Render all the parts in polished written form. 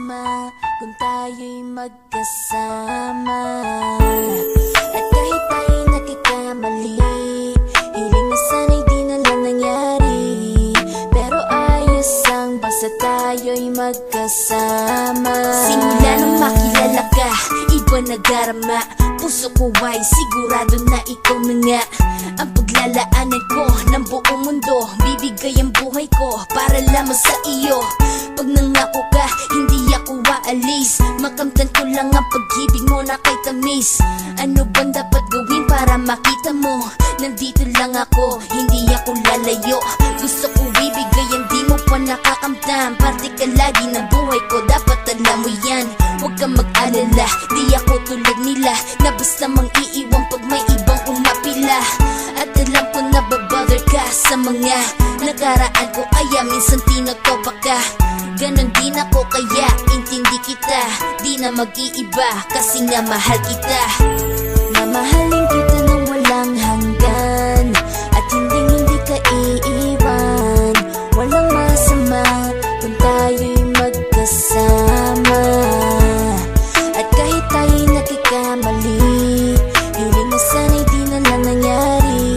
masama kung tayo'y magkasama. At kahit tayo'y nagkakamali, hiling na sana'y di na lang nangyari. Pero ayos ang basta tayo'y magkasama. Simula nang makilala ka, iba nagarama. Puso ko ay sigurado na ikaw na nga ang paglalaanan ko ng buong mundo. Bibigay ang buhay ko para lamang sa iyo. Pag nangako ka, hindi ako aalis. Makamtan ko lang ang pag-ibig mo na kay tamis. Ano bang dapat gawin para makita mo? Nandito lang ako, hindi ako lalayo. Gusto ko ibigay ang di mo pa nakakamtam. Parte ka lagi ng buhay ko, dapat alam mo yan. Huwag kang mag-alala, di ako tulad nila na basta mang iiwan pag may ibang umapila. At alam ko na babother ka sa mga nakaraan ko, kaya minsan tinotopa ka. Ganon din ako kaya intindi kita. Di na mag-iiba kasi nga mahal kita. Mamahalin kita nang walang hanggan, at hindi ka iiwan. Walang masama kung tayo'y magkasama. At kahit tayo'y nagkakamali, hiling na sana'y di na lang nangyari.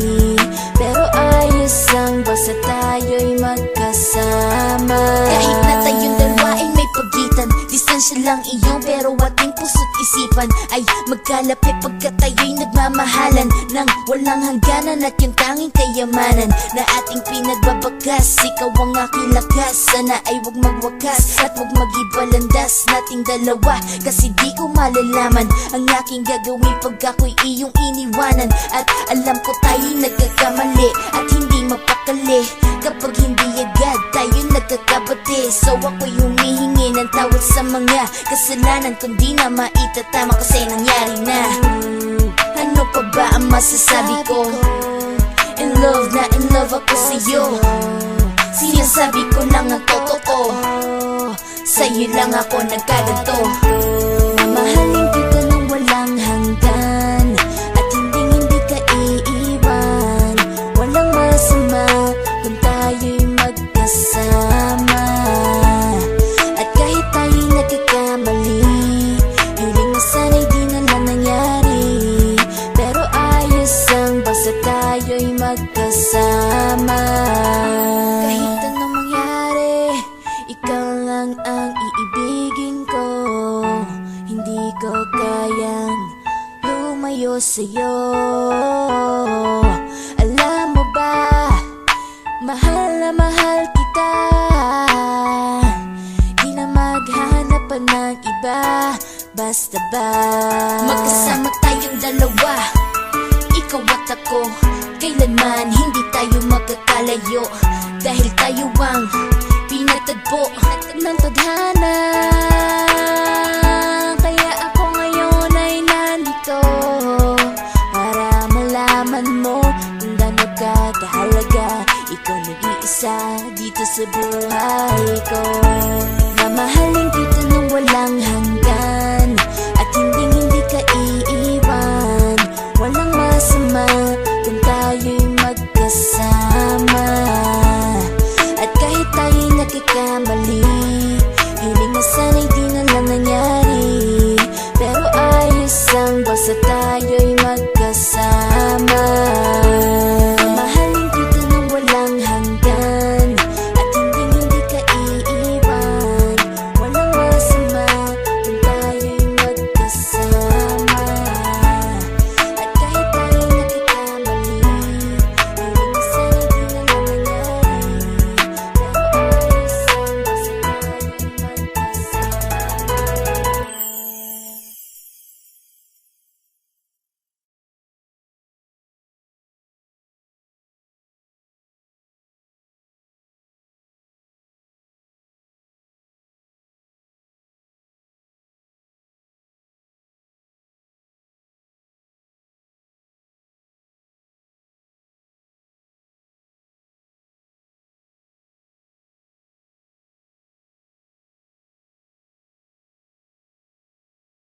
Pero ayos ang basta tayo'y magkasama. Kahit na tayong dalawa ay may pagitan, distansya lang iyon pero ating puso't isipan ay magkalapit pagkat tayo'y nagmamahalan ng walang hangganan. At yung tanging kayamanan na ating pinagbabakas, ikaw ang aking lakas. Sana ay huwag magwakas at huwag mag-ibalandas nating dalawa, kasi di ko malalaman ang aking gagawin pag ako'y iyong iniwanan. At alam ko tayo'y nagkakamali at hindi mapakali kapag hindi agad tayo nagkakabati. So ako'y humihingi ng tawad sa mga kasalanan kung di na maitatama kasi nangyari na. Ano pa ba ang masasabi ko? In love na in love ako sa'yo. Sinasabi ko lang ang totoo, sa'yo lang ako nagkaganto. Mamahalin kita nang walang hanggan, at hindi ka iiwan. Walang masama kung tayo'y magkasama. At kahit tayo'y nagkakamali, hiling na sana'y di na lang nangyari. Pero ayos ang basta tayo'y magkasama. Kahit anong mangyari, ikaw lang ang iibigin ko. Hindi ko kayang lumayo sa'yo. Alam mo ba, mahal na mahal kita. Di na maghahanap pa ng iba. Basta ba magkasama tayong dalawa, ikaw at ako, kailanman hindi tayo magkakalayo. Dahil tayo ang pinatagpo ng tadhana. Kaya ako ngayon ay nandito para malaman mo kung gaano ka kahalaga. Ikaw nag-iisa dito sa buhay ko. Mamahalin kita nang walang hanggan, at hindi ka iiwan. Walang masama